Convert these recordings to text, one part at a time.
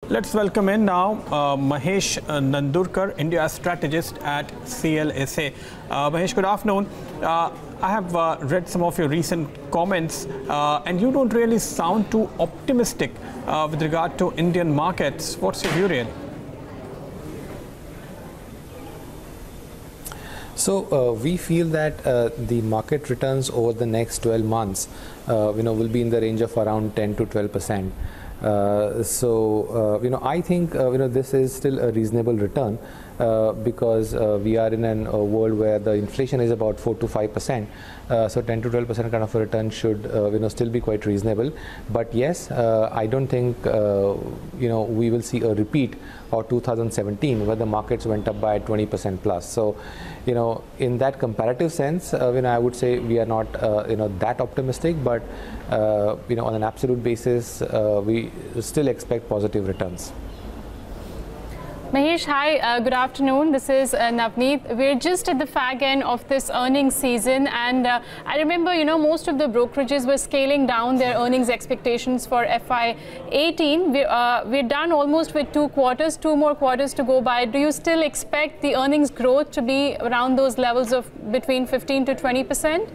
Let's welcome in now Mahesh Nadurkar, India strategist at CLSA. Mahesh, good afternoon. I have read some of your recent comments, and you don't really sound too optimistic with regard to Indian markets. What's your view, really? So we feel that the market returns over the next 12 months, will be in the range of around 10 to 12%. I think this is still a reasonable return because we are in a world where the inflation is about 4 to 5%. So 10 to 12% kind of a return should still be quite reasonable. But yes, I don't think we will see a repeat of 2017 where the markets went up by 20% plus. So in that comparative sense, I would say we are not that optimistic, but on an absolute basis, we still expect positive returns. Mahesh, hi, good afternoon. This is Navneet. We're just at the fag end of this earnings season, and I remember, most of the brokerages were scaling down their earnings expectations for FY18. We're done almost with 2 quarters, 2 more quarters to go by. Do you still expect the earnings growth to be around those levels of between 15 to 20%?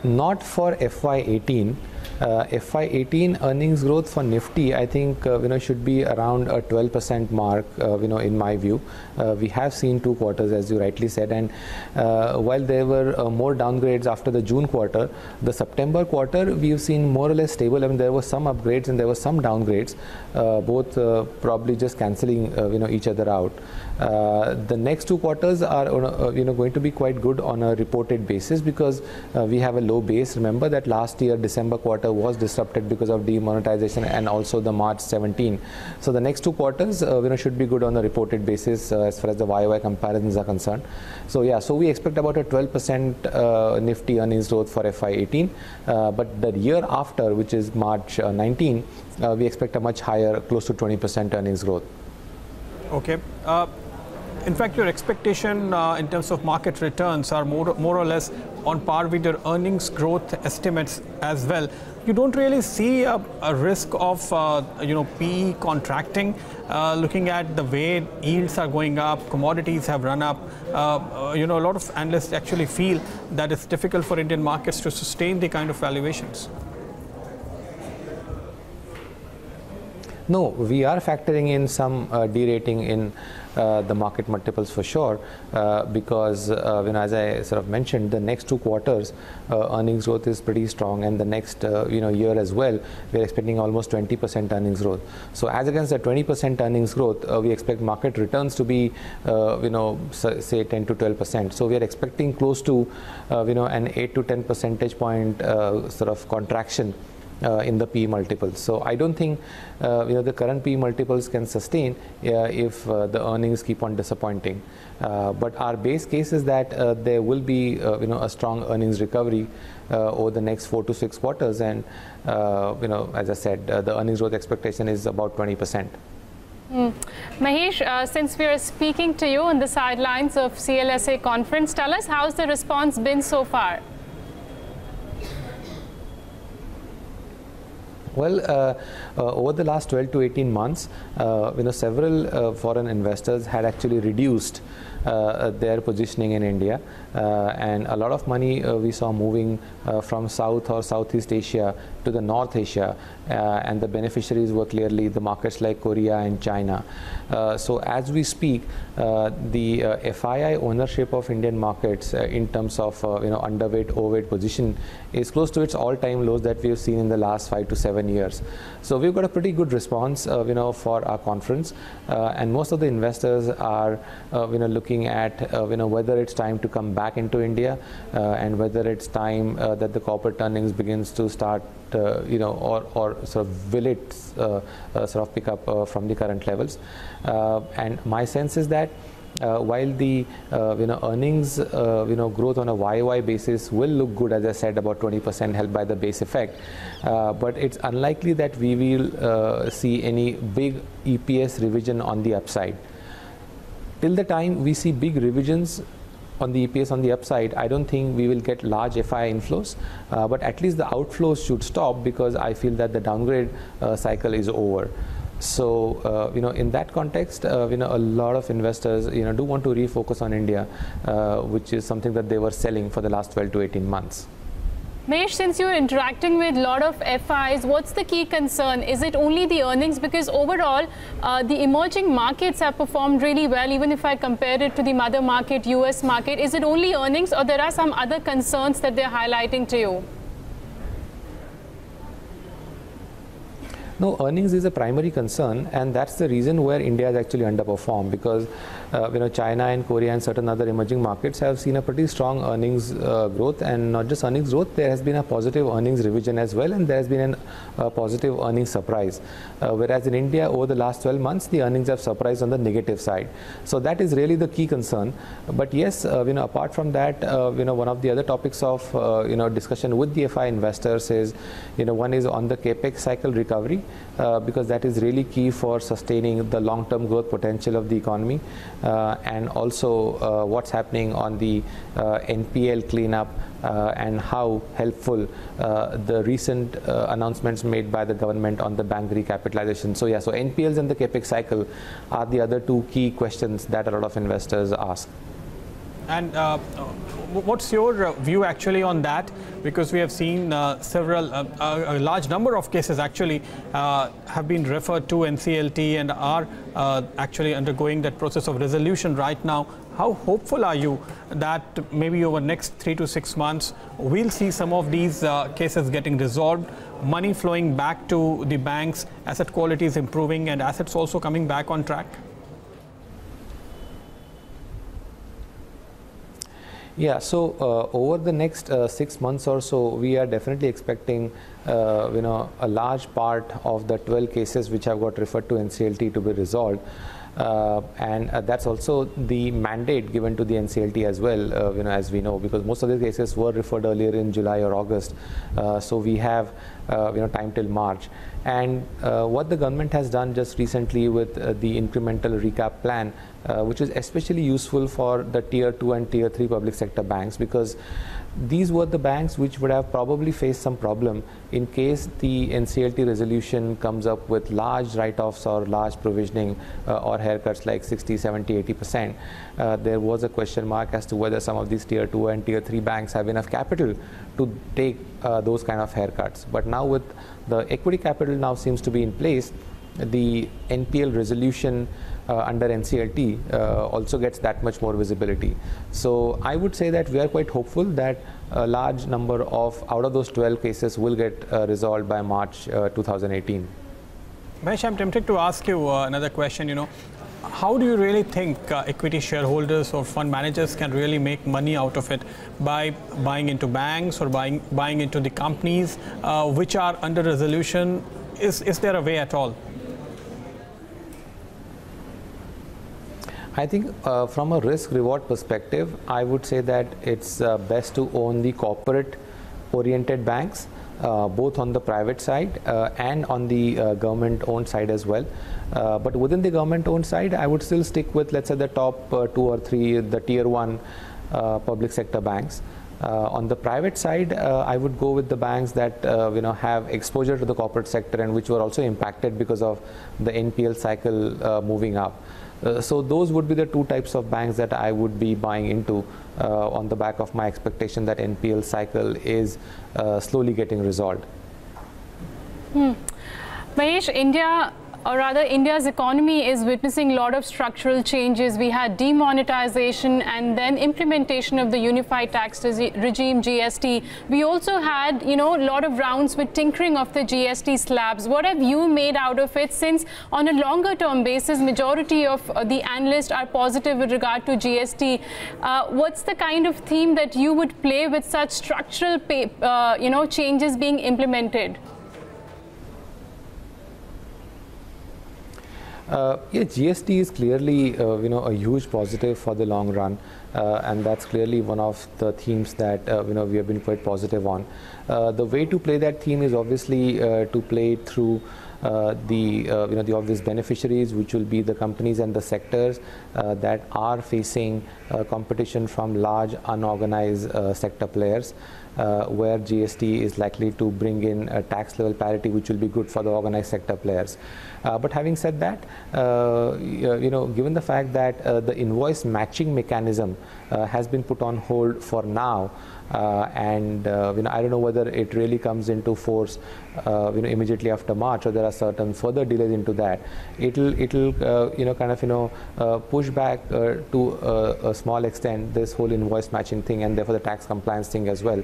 Not for FY18. FY18 earnings growth for Nifty, I think should be around a 12% mark. In my view, we have seen 2 quarters, as you rightly said, and while there were more downgrades after the June quarter, the September quarter we've seen more or less stable. I mean, there were some upgrades and there were some downgrades, both probably just cancelling each other out. The next 2 quarters are going to be quite good on a reported basis because we have a low base. Remember that last year December quarter was disrupted because of demonetization and also the March 17. So the next 2 quarters should be good on a reported basis as far as the YOY comparisons are concerned. So yeah, so we expect about a 12% Nifty earnings growth for FY18, but the year after, which is March 19, we expect a much higher, close to 20% earnings growth. Okay. In fact, your expectation in terms of market returns are more or less on par with your earnings growth estimates as well. You don't really see a risk of PE contracting, looking at the way yields are going up, commodities have run up. A lot of analysts actually feel that it's difficult for Indian markets to sustain the kind of valuations. No, we are factoring in some derating in the market multiples for sure, because as I sort of mentioned, the next 2 quarters earnings growth is pretty strong, and the next year as well, we are expecting almost 20% earnings growth. So as against the 20% earnings growth, we expect market returns to be say 10 to 12%. So we are expecting close to an 8 to 10 percentage point sort of contraction in the PE multiples. So I don't think the current PE multiples can sustain if the earnings keep on disappointing. But our base case is that there will be a strong earnings recovery over the next 4 to 6 quarters, and as I said, the earnings growth expectation is about 20%. Mahesh, since we are speaking to you on the sidelines of CLSA conference, tell us how's the response been so far? Well, over the last 12 to 18 months, several foreign investors had actually reduced their positioning in India, and a lot of money we saw moving from South or Southeast Asia to the North Asia, and the beneficiaries were clearly the markets like Korea and China. So as we speak, the FII ownership of Indian markets in terms of underweight, overweight position is close to its all-time lows that we have seen in the last 5 to 7 years. So we've got a pretty good response for our conference, and most of the investors are looking at whether it's time to come back into India, and whether it's time that the corporate earnings begins to start or sort of will it sort of pick up from the current levels. And my sense is that while the earnings growth on a YOY basis will look good, as I said, about 20% helped by the base effect, but it's unlikely that we will see any big EPS revision on the upside. Till the time we see big revisions on the EPS on the upside, I don't think we will get large FI inflows, but at least the outflows should stop, because I feel that the downgrade cycle is over. So, in that context, a lot of investors, do want to refocus on India, which is something that they were selling for the last 12 to 18 months. Mahesh, since you're interacting with a lot of FIs, what's the key concern? Is it only the earnings? Because overall, the emerging markets have performed really well, even if I compare it to the mother market, US market. Is it only earnings, or there are some other concerns that they're highlighting to you? No, earnings is a primary concern, and that's the reason where India has actually underperformed, because China and Korea and certain other emerging markets have seen a pretty strong earnings growth, and not just earnings growth, there has been a positive earnings revision as well, and there has been a positive earnings surprise. Whereas in India, over the last 12 months, the earnings have surprised on the negative side. So that is really the key concern. But yes, apart from that, one of the other topics of discussion with the FI investors is, one is on the capex cycle recovery, because that is really key for sustaining the long-term growth potential of the economy, and also what's happening on the NPL cleanup, and how helpful the recent announcements made by the government on the bank recapitalization. So so NPLs and the capex cycle are the other two key questions that a lot of investors ask. And what's your view actually on that? Because we have seen a large number of cases actually have been referred to NCLT and are actually undergoing that process of resolution right now. How hopeful are you that maybe over next 3 to 6 months we'll see some of these cases getting resolved, money flowing back to the banks, asset quality is improving, and assets also coming back on track? Yeah, so over the next 6 months or so, we are definitely expecting, a large part of the 12 cases which have got referred to NCLT to be resolved. And that's also the mandate given to the NCLT as well, as we know, because most of the cases were referred earlier in July or August. So we have, time till March. And what the government has done just recently with the incremental recap plan, which is especially useful for the tier 2 and tier 3 public sector banks, because these were the banks which would have probably faced some problem in case the NCLT resolution comes up with large write-offs or large provisioning or haircuts like 60, 70, 80%. There was a question mark as to whether some of these tier 2 and tier 3 banks have enough capital to take those kind of haircuts. But now with the equity capital now seems to be in place, the NPL resolution under NCLT also gets that much more visibility. So I would say that we are quite hopeful that a large number of out of those 12 cases will get resolved by March 2018. Mahesh, I'm tempted to ask you another question. How do you really think equity shareholders or fund managers can really make money out of it by buying into banks or buying into the companies which are under resolution? Is there a way at all? I think from a risk-reward perspective, I would say that it's best to own the corporate-oriented banks, both on the private side and on the government-owned side as well. But within the government-owned side, I would still stick with, let's say, the top 2 or 3, the tier 1 public sector banks. On the private side, I would go with the banks that have exposure to the corporate sector and which were also impacted because of the NPL cycle moving up. So those would be the two types of banks that I would be buying into on the back of my expectation that NPL cycle is slowly getting resolved. Mahesh, India's economy is witnessing a lot of structural changes. We had demonetization and then implementation of the unified tax regime, GST. We also had, a lot of rounds with tinkering of the GST slabs. What have you made out of it, since on a longer term basis, majority of the analysts are positive with regard to GST? What's the kind of theme that you would play with such structural, changes being implemented? GST is clearly, a huge positive for the long run, and that's clearly one of the themes that, we have been quite positive on. The way to play that theme is obviously to play it through the obvious beneficiaries, which will be the companies and the sectors that are facing competition from large unorganized sector players, where GST is likely to bring in a tax level parity, which will be good for the organized sector players. But having said that, given the fact that the invoice matching mechanism has been put on hold for now, and I don't know whether it really comes into force immediately after March, or there are certain further delays into that. It'll push back to a small extent this whole invoice matching thing, and therefore the tax compliance thing as well.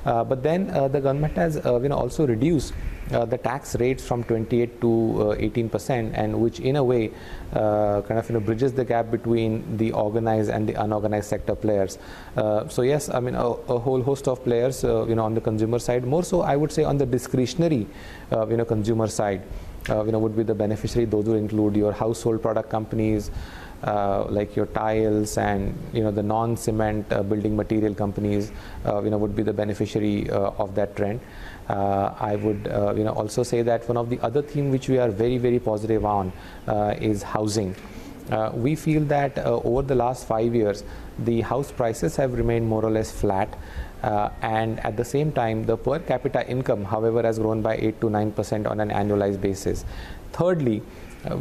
But then the government has also reduced the tax rates from 28 to 18%, and which in a way bridges the gap between the organized and the unorganized sector players. So yes, I mean a whole host of players on the consumer side, more so I would say on the discretionary consumer side would be the beneficiary. Those will include your household product companies, like your tiles and the non-cement building material companies would be the beneficiary of that trend. I would also say that one of the other themes which we are very, very positive on is housing. We feel that over the last 5 years the house prices have remained more or less flat, and at the same time the per capita income, however, has grown by 8 to 9% on an annualized basis. Thirdly,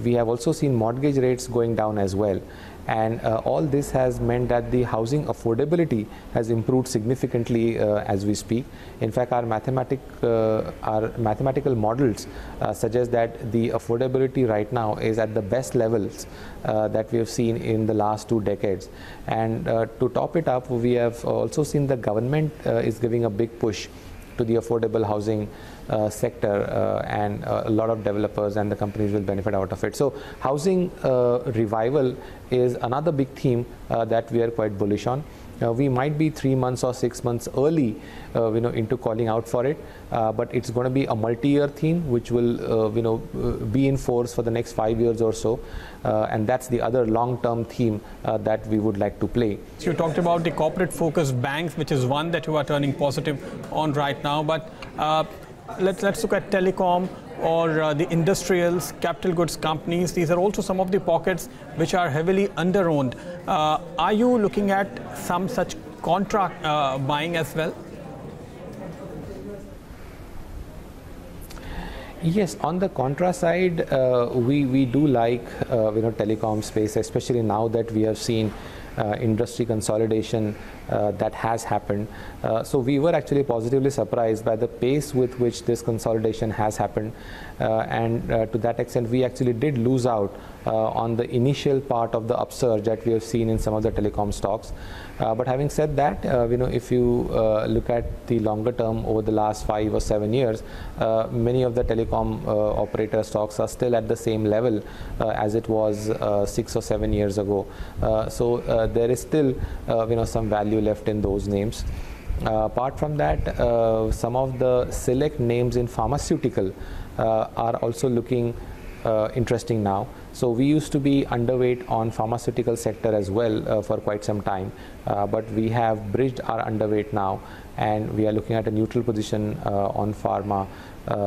we have also seen mortgage rates going down as well, and all this has meant that the housing affordability has improved significantly as we speak. In fact, our mathematical models suggest that the affordability right now is at the best levels that we have seen in the last 2 decades. And to top it up, we have also seen the government is giving a big push to the affordable housing sector, and a lot of developers and the companies will benefit out of it. So housing revival is another big theme that we are quite bullish on. We might be 3 months or 6 months early into calling out for it, but it's going to be a multi-year theme which will be in force for the next 5 years or so, and that's the other long-term theme that we would like to play. You talked about the corporate focused banks, which is one that you are turning positive on right now, but let's look at telecom or the industrials, capital goods companies. These are also some of the pockets which are heavily under-owned. Are you looking at some such contract buying as well? Yes, on the contra side, we do like telecom space, especially now that we have seen industry consolidation that has happened. So we were actually positively surprised by the pace with which this consolidation has happened, and to that extent we actually did lose out on the initial part of the upsurge that we have seen in some of the telecom stocks. But having said that, if you look at the longer term over the last 5 or 7 years, many of the telecom operator stocks are still at the same level as it was 6 or 7 years ago. So there is still some value left in those names. Apart from that, some of the select names in pharmaceutical are also looking interesting now. So we used to be underweight on pharmaceutical sector as well for quite some time, but we have bridged our underweight now, and we are looking at a neutral position on pharma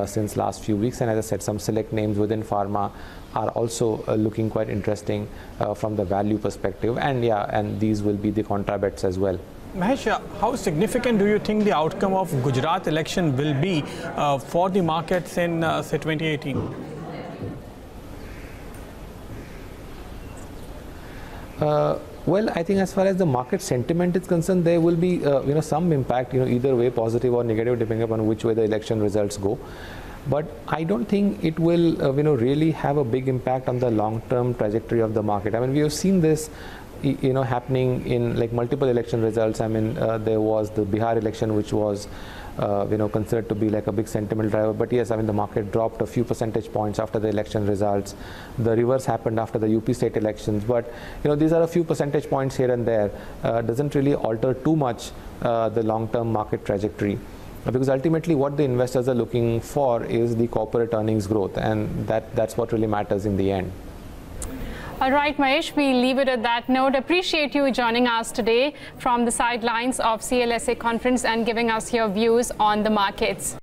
since last few weeks. And as I said, some select names within pharma are also looking quite interesting from the value perspective, and these will be the contra bets as well. Mahesh, how significant do you think the outcome of Gujarat election will be for the markets in say 2018? Well, I think as far as the market sentiment is concerned, there will be some impact, either way, positive or negative, depending upon which way the election results go. But I don't think it will really have a big impact on the long-term trajectory of the market. I mean, we have seen this happening in like multiple election results. I mean, there was the Bihar election, which was considered to be like a big sentiment driver. But yes, I mean, the market dropped a few percentage points after the election results. The reverse happened after the UP state elections. But these are a few percentage points here and there. Doesn't really alter too much the long-term market trajectory, because ultimately what the investors are looking for is the corporate earnings growth, and that's what really matters in the end. All right, Mahesh, we leave it at that note. Appreciate you joining us today from the sidelines of CLSA conference and giving us your views on the markets.